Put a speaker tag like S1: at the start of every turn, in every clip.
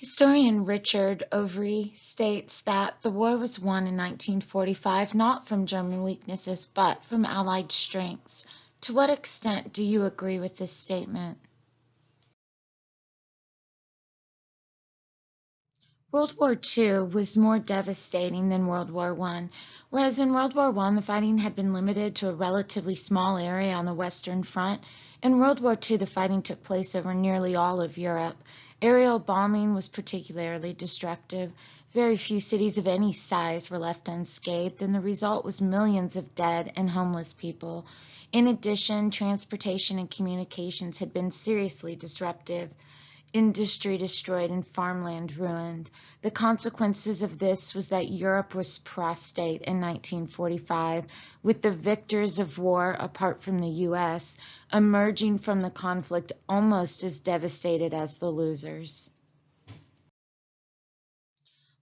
S1: Historian Richard Overy states that the war was won in 1945 not from German weaknesses but from Allied strengths. To what extent do you agree with this statement? World War II was more devastating than World War I. Whereas in World War I, the fighting had been limited to a relatively small area on the Western Front, in World War II, the fighting took place over nearly all of Europe. Aerial bombing was particularly destructive. Very few cities of any size were left unscathed, and the result was millions of dead and homeless people. In addition, transportation and communications had been seriously disrupted, industry destroyed, and farmland ruined. The consequences of this was that Europe was prostrate in 1945, with the victors of war, apart from the US, emerging from the conflict almost as devastated as the losers.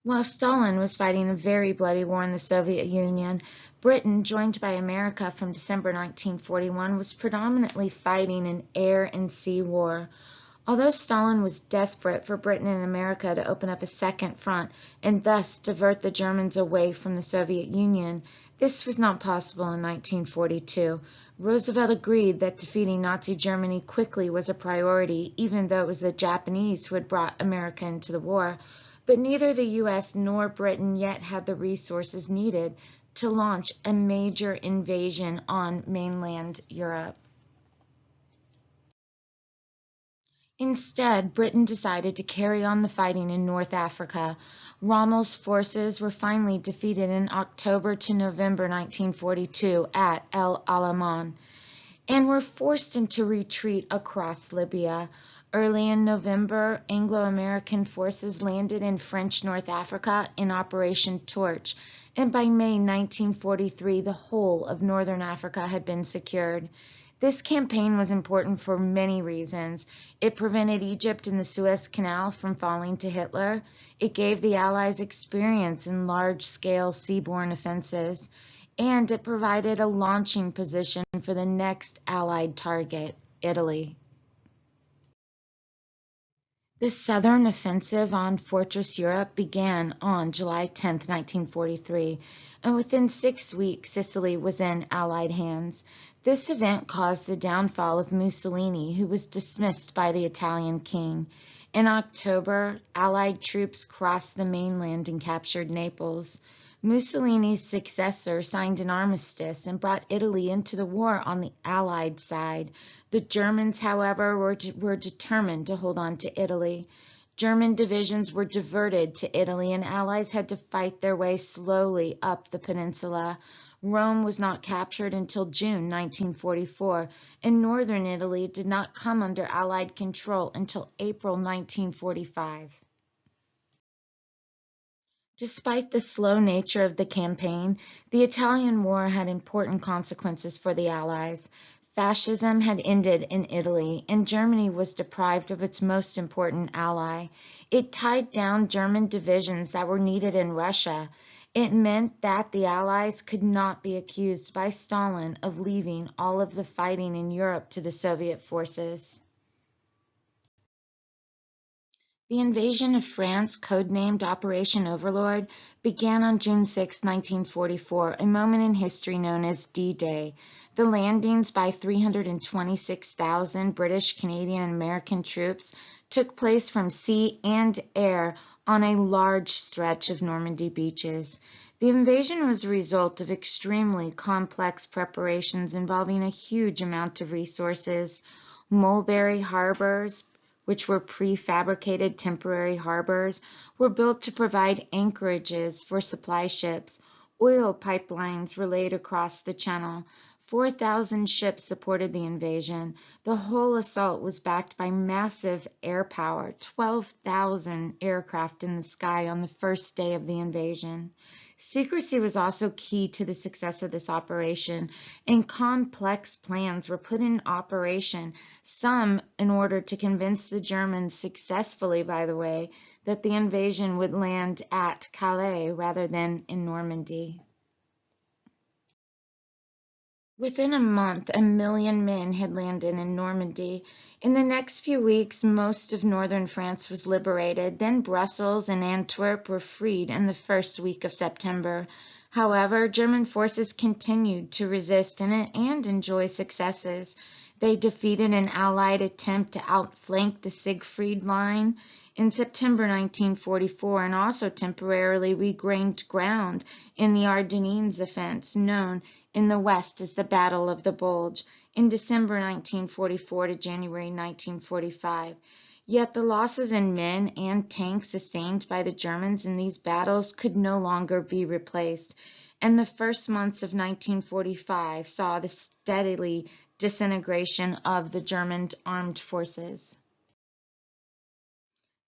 S1: While Stalin was fighting a very bloody war in the Soviet Union, Britain, joined by America from December 1941, was predominantly fighting an air and sea war. Although Stalin was desperate for Britain and America to open up a second front and thus divert the Germans away from the Soviet Union, this was not possible in 1942. Roosevelt agreed that defeating Nazi Germany quickly was a priority, even though it was the Japanese who had brought America into the war. But neither the US nor Britain yet had the resources needed to launch a major invasion on mainland Europe. Instead, Britain decided to carry on the fighting in North Africa. Rommel's forces were finally defeated in October to November 1942 at El Alamein and were forced into retreat across Libya. Early in November, Anglo-American forces landed in French North Africa in Operation Torch, and by May 1943, the whole of northern Africa had been secured. This campaign was important for many reasons. It prevented Egypt and the Suez Canal from falling to Hitler. It gave the Allies experience in large-scale seaborne offensives, and it provided a launching position for the next Allied target, Italy. The Southern Offensive on Fortress Europe began on July 10, 1943, and within 6 weeks Sicily was in Allied hands. This event caused the downfall of Mussolini, who was dismissed by the Italian king. In October, Allied troops crossed the mainland and captured Naples. Mussolini's successor signed an armistice and brought Italy into the war on the Allied side. The Germans, however, were determined to hold on to Italy. German divisions were diverted to Italy, and Allies had to fight their way slowly up the peninsula. Rome was not captured until June 1944, and northern Italy did not come under Allied control until April 1945. Despite the slow nature of the campaign, the Italian War had important consequences for the Allies. Fascism had ended in Italy, and Germany was deprived of its most important ally. It tied down German divisions that were needed in Russia. It meant that the Allies could not be accused by Stalin of leaving all of the fighting in Europe to the Soviet forces. The invasion of France, codenamed Operation Overlord, began on June 6, 1944, a moment in history known as D-Day. The landings by 326,000 British, Canadian, and American troops took place from sea and air on a large stretch of Normandy beaches. The invasion was a result of extremely complex preparations involving a huge amount of resources. Mulberry harbors, which were prefabricated temporary harbors, were built to provide anchorages for supply ships. Oil pipelines were laid across the channel. 4,000 ships supported the invasion. The whole assault was backed by massive air power, 12,000 aircraft in the sky on the first day of the invasion. Secrecy was also key to the success of this operation, and complex plans were put in operation, some in order to convince the Germans successfully, by the way, that the invasion would land at Calais rather than in Normandy. Within a month, 1 million men had landed in Normandy. In the next few weeks, most of northern France was liberated. Then Brussels and Antwerp were freed in the first week of September. However, German forces continued to resist and enjoy successes. They defeated an Allied attempt to outflank the Siegfried Line in September 1944 and also temporarily regained ground in the Ardennes offense, known in the West as the Battle of the Bulge, in December 1944 to January 1945. Yet the losses in men and tanks sustained by the Germans in these battles could no longer be replaced, and the first months of 1945 saw the steadily disintegration of the German armed forces.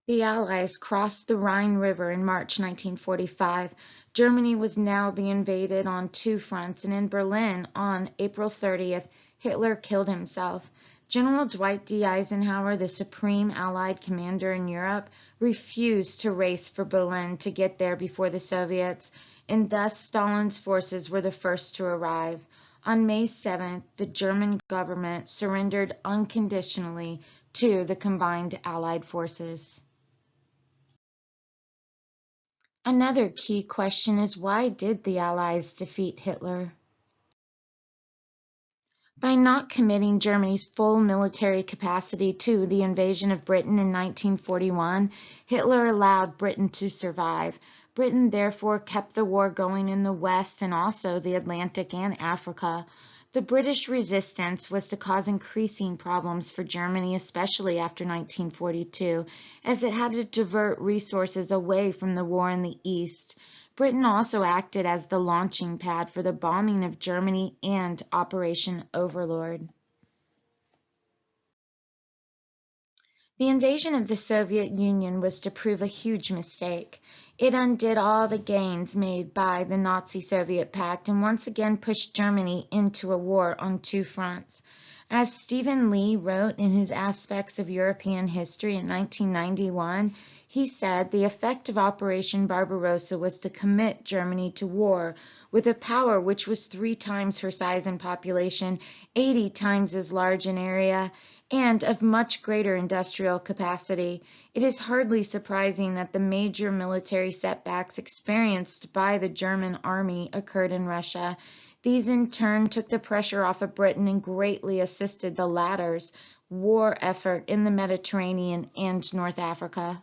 S1: The Allies crossed the Rhine River in March 1945. Germany was now being invaded on two fronts, and in Berlin on April 30th, Hitler killed himself. General Dwight D. Eisenhower, the supreme Allied commander in Europe, refused to race for Berlin to get there before the Soviets, and thus Stalin's forces were the first to arrive. On May 7th, the German government surrendered unconditionally to the combined Allied forces. Another key question is, why did the Allies defeat Hitler? By not committing Germany's full military capacity to the invasion of Britain in 1941, Hitler allowed Britain to survive. Britain therefore kept the war going in the West and also the Atlantic and Africa. The British resistance was to cause increasing problems for Germany, especially after 1942, as it had to divert resources away from the war in the East. Britain also acted as the launching pad for the bombing of Germany and Operation Overlord. The invasion of the Soviet Union was to prove a huge mistake. It undid all the gains made by the Nazi-Soviet pact and once again pushed Germany into a war on two fronts. As Stephen Lee wrote in his Aspects of European History in 1991, he said the effect of Operation Barbarossa was to commit Germany to war with a power which was 3 times her size and population, 80 times as large in area, and of much greater industrial capacity. It is hardly surprising that the major military setbacks experienced by the German army occurred in Russia. These in turn took the pressure off of Britain and greatly assisted the latter's war effort in the Mediterranean and North Africa.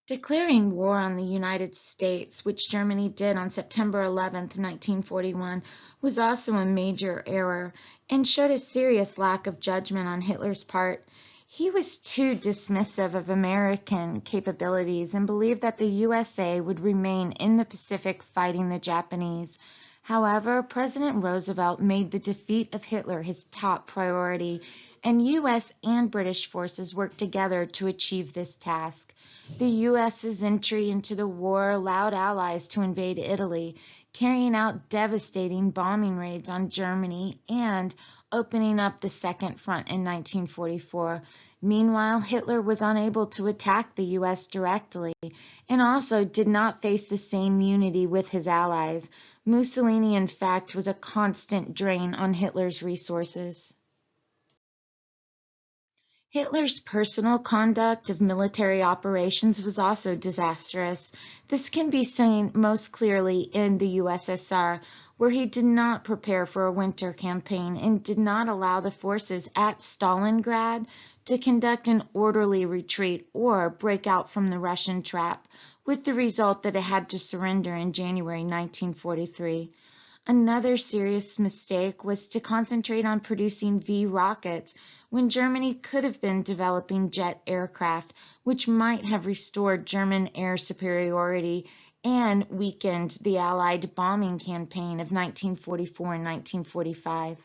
S1: Declaring war on the United States, which Germany did on September 11, 1941, was also a major error and showed a serious lack of judgment on Hitler's part. He was too dismissive of American capabilities and believed that the USA would remain in the Pacific fighting the Japanese. However, President Roosevelt made the defeat of Hitler his top priority, and U.S. and British forces worked together to achieve this task. The U.S.'s entry into the war allowed allies to invade Italy, carrying out devastating bombing raids on Germany and opening up the Second Front in 1944. Meanwhile, Hitler was unable to attack the U.S. directly and also did not face the same unity with his allies. Mussolini, in fact, was a constant drain on Hitler's resources. Hitler's personal conduct of military operations was also disastrous. This can be seen most clearly in the USSR, where he did not prepare for a winter campaign and did not allow the forces at Stalingrad to conduct an orderly retreat or break out from the Russian trap, with the result that it had to surrender in January 1943. Another serious mistake was to concentrate on producing V rockets when Germany could have been developing jet aircraft, which might have restored German air superiority and weakened the Allied bombing campaign of 1944 and 1945.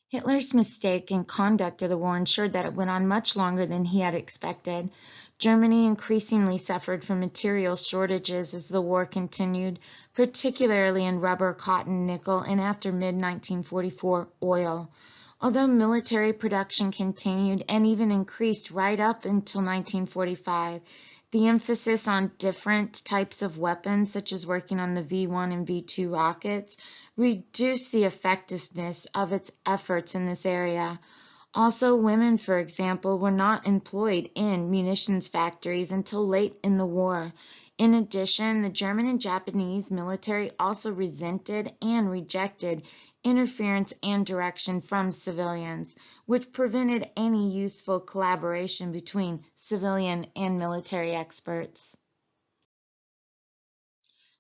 S1: Hitler's mistake in conduct of the war ensured that it went on much longer than he had expected. Germany increasingly suffered from material shortages as the war continued, particularly in rubber, cotton, nickel, and after mid-1944, oil. Although military production continued and even increased right up until 1945, The emphasis on different types of weapons, such as working on the V-1 and V-2 rockets, reduced the effectiveness of its efforts in this area. Also, women, for example, were not employed in munitions factories until late in the war. In addition, the German and Japanese military also resented and rejected interference and direction from civilians, which prevented any useful collaboration between civilian and military experts.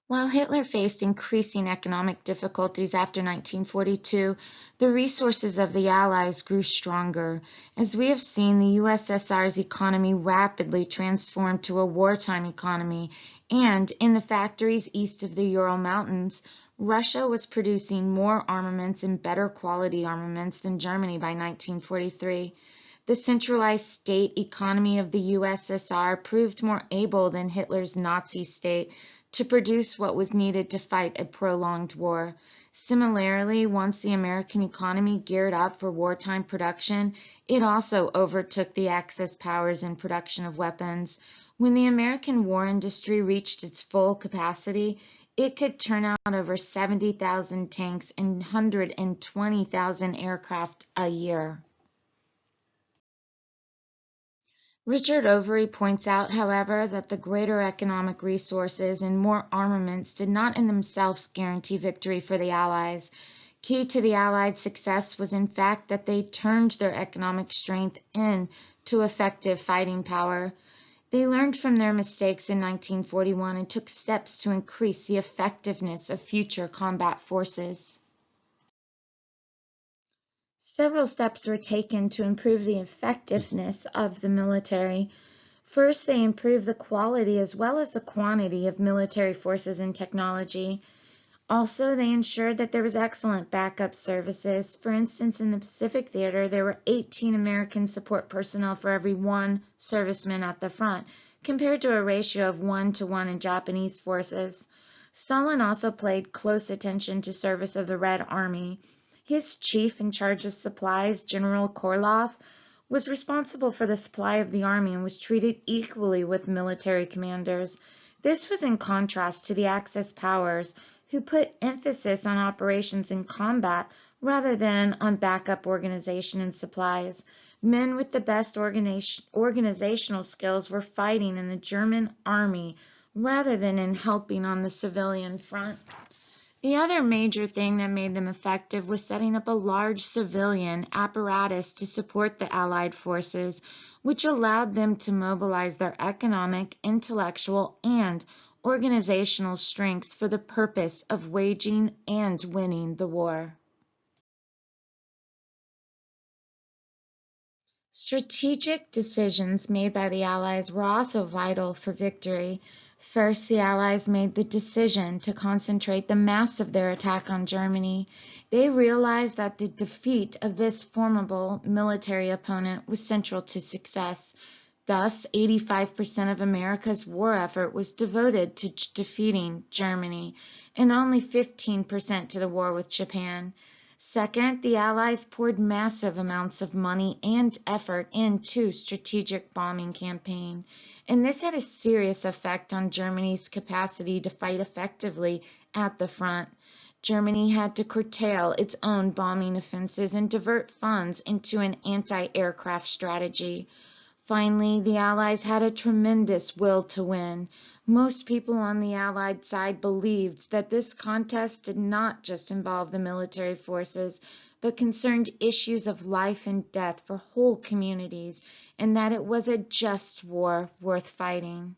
S1: While Hitler faced increasing economic difficulties after 1942, the resources of the Allies grew stronger. As we have seen, the USSR's economy rapidly transformed to a wartime economy, and in the factories east of the Ural Mountains, Russia was producing more armaments and better quality armaments than Germany by 1943. The centralized state economy of the USSR proved more able than Hitler's Nazi state to produce what was needed to fight a prolonged war. Similarly, once the American economy geared up for wartime production, it also overtook the Axis powers in production of weapons. When the American war industry reached its full capacity, it could turn out over 70,000 tanks and 120,000 aircraft a year. Richard Overy points out, however, that the greater economic resources and more armaments did not in themselves guarantee victory for the Allies. Key to the Allied success was in fact that they turned their economic strength into effective fighting power. They learned from their mistakes in 1941 and took steps to increase the effectiveness of future combat forces. Several steps were taken to improve the effectiveness of the military. First, they improved the quality as well as the quantity of military forces and technology. Also, they ensured that there was excellent backup services. For instance, in the Pacific Theater, there were 18 American support personnel for every one serviceman at the front, compared to a ratio of 1-to-1 in Japanese forces. Stalin also paid close attention to service of the Red Army. His chief in charge of supplies, General Korolov, was responsible for the supply of the army and was treated equally with military commanders. This was in contrast to the Axis powers, who put emphasis on operations in combat rather than on backup organization and supplies. Men with the best organizational skills were fighting in the German army rather than in helping on the civilian front. The other major thing that made them effective was setting up a large civilian apparatus to support the Allied forces, which allowed them to mobilize their economic, intellectual, and organizational strengths for the purpose of waging and winning the war. Strategic decisions made by the Allies were also vital for victory. First, the Allies made the decision to concentrate the mass of their attack on Germany. They realized that the defeat of this formidable military opponent was central to success. Thus, 85% of America's war effort was devoted to defeating Germany, and only 15% to the war with Japan. Second, the Allies poured massive amounts of money and effort into strategic bombing campaign, and this had a serious effect on Germany's capacity to fight effectively at the front. Germany had to curtail its own bombing offenses and divert funds into an anti-aircraft strategy. Finally, the Allies had a tremendous will to win. Most people on the Allied side believed that this contest did not just involve the military forces, but concerned issues of life and death for whole communities, and that it was a just war worth fighting.